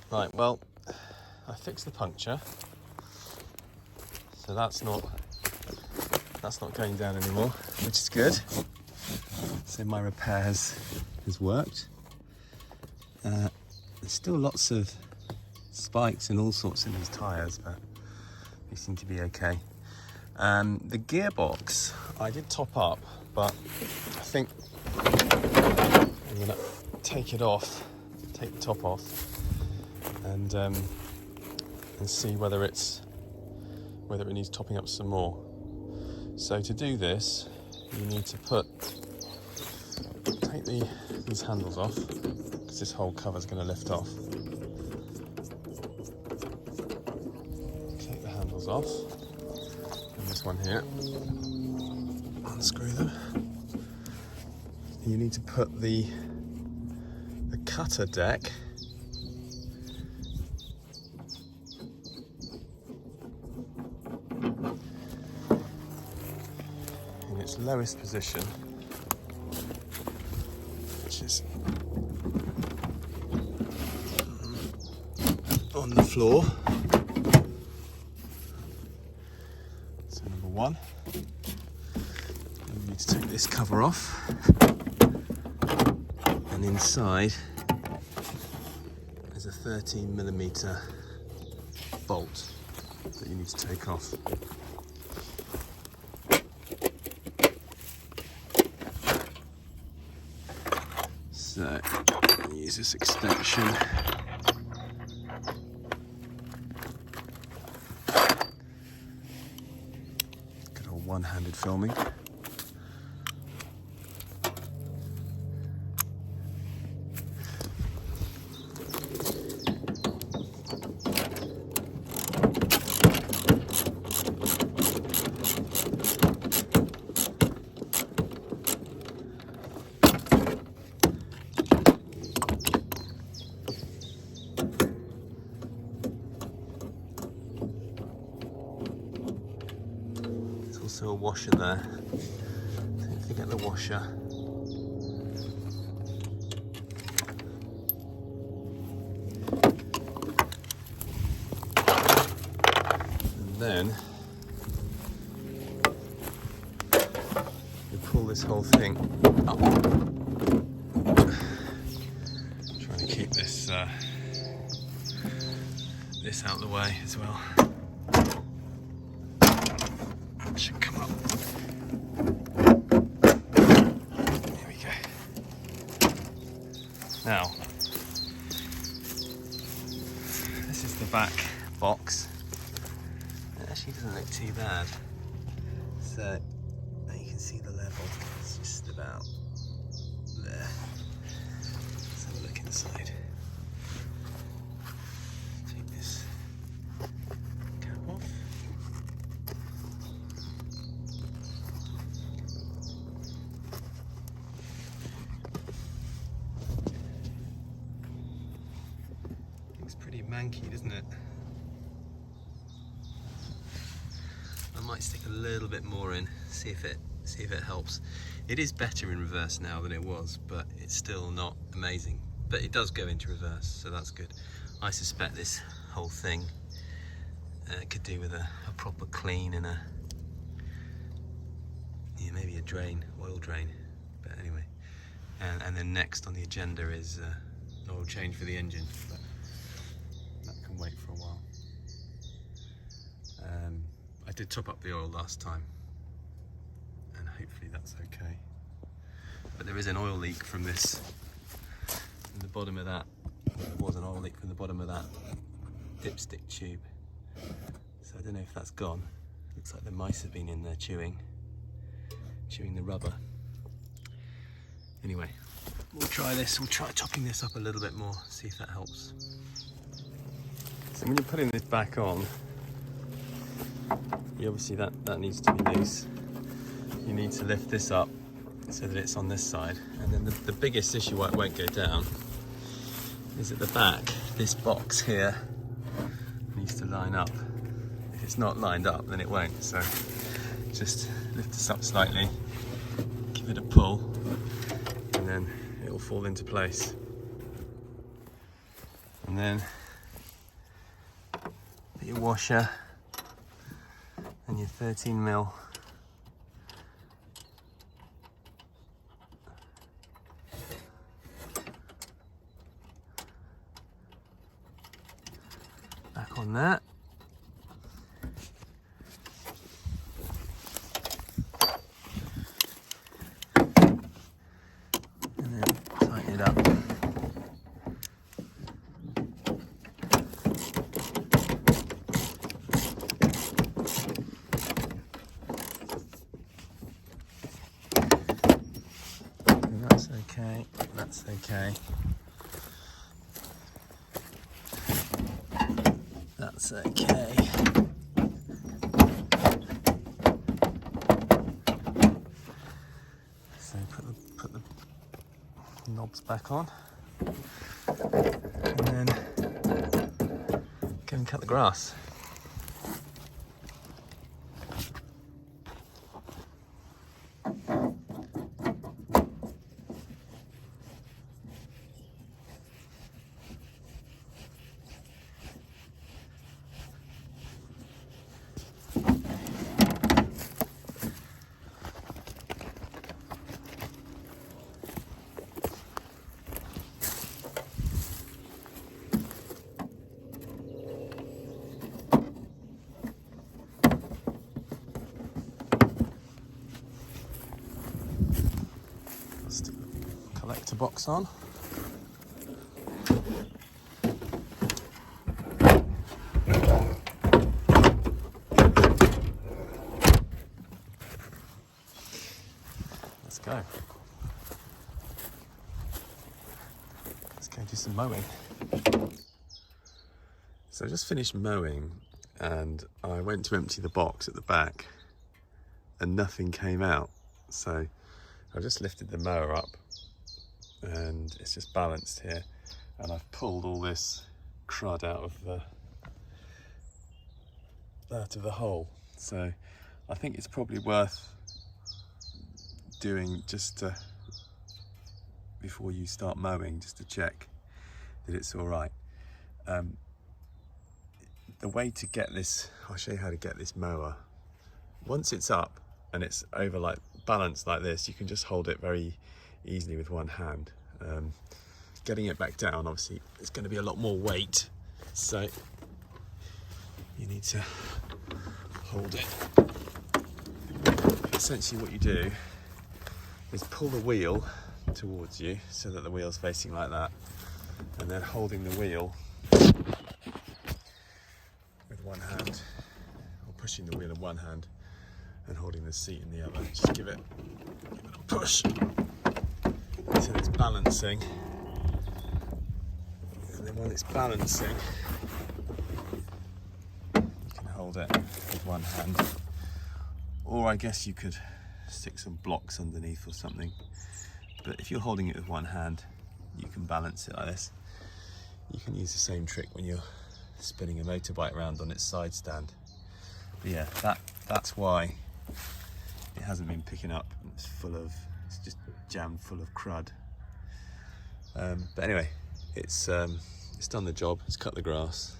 Right, well, I fixed the puncture, so that's not going down anymore, which is good. So my repair has worked. There's still lots of spikes and all sorts in these tyres, but they seem to be okay. The gearbox I did top up, but I think I'm gonna take the top off, and see whether it needs topping up some more. So to do this, you need to take these handles off, because this whole cover is going to lift off. Take the handles off, and this one here, unscrew them. You need to put the cutter deck in its lowest position, which is on the floor. So number one, you need to take this cover off, and inside there's a 13mm bolt that you need to take off. So use this extension. Good old one-handed filming. Also a washer there. Don't forget the washer. And then we pull this whole thing up. Trying to keep this out of the way as well. Should come up. There we go. Now, this is the back box. It actually doesn't look too bad. So, you can see the level. It's just about there. Let's have a look inside. Take this cap off. Pretty manky, doesn't it? I might stick a little bit more in, see if it helps. It is better in reverse now than it was, but it's still not amazing. But it does go into reverse, so that's good. I suspect this whole thing could do with a proper clean and maybe a drain, oil drain. But anyway, and then next on the agenda is an oil change for the engine. But wait for a while. I did top up the oil last time, and hopefully that's okay. But there is an oil leak from this, from the bottom of that. There was an oil leak from the bottom of that dipstick tube. So I don't know if that's gone. Looks like the mice have been in there chewing the rubber. Anyway, we'll try this. We'll try topping this up a little bit more, see if that helps. So when you're putting this back on, you obviously that needs to be loose. You need to lift this up so that it's on this side. And then the biggest issue why it won't go down is at the back. This box here needs to line up. If it's not lined up, then it won't. So just lift this up slightly, give it a pull, and then it will fall into place. And then your washer and your 13mm. Back on that. And then tighten it up. That's okay, that's okay. That's okay. So put the knobs back on, and then go and cut the grass. Stick the collector box on. Let's go. Let's go do some mowing. So I just finished mowing and I went to empty the box at the back and nothing came out. So I just lifted the mower up and it's just balanced here, and I've pulled all this crud out of the hole. So I think it's probably worth doing just to, before you start mowing, just to check that it's all right. The way to get this, I'll show you how to get this mower. Once it's up and it's over, like balanced like this, you can just hold it very easily with one hand. Getting it back down, obviously it's going to be a lot more weight, so you need to hold it. Essentially what you do is pull the wheel towards you so that the wheel's facing like that, and then holding the wheel with one hand, or pushing the wheel in one hand and holding the seat in the other. Just give it a push until it's balancing, and then when it's balancing you can hold it with one hand, or I guess you could stick some blocks underneath or something, but if you're holding it with one hand you can balance it like this. You can use the same trick when you're spinning a motorbike around on its side stand. But yeah, that's why it hasn't been picking up. It's just jammed full of crud. But anyway, it's done the job. It's cut the grass.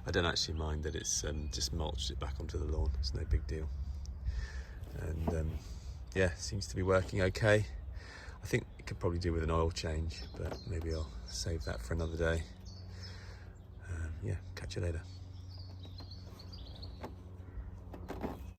I don't actually mind that it's just mulched it back onto the lawn. It's no big deal. And yeah, seems to be working okay. I think it could probably do with an oil change, but maybe I'll save that for another day. Yeah, catch you later.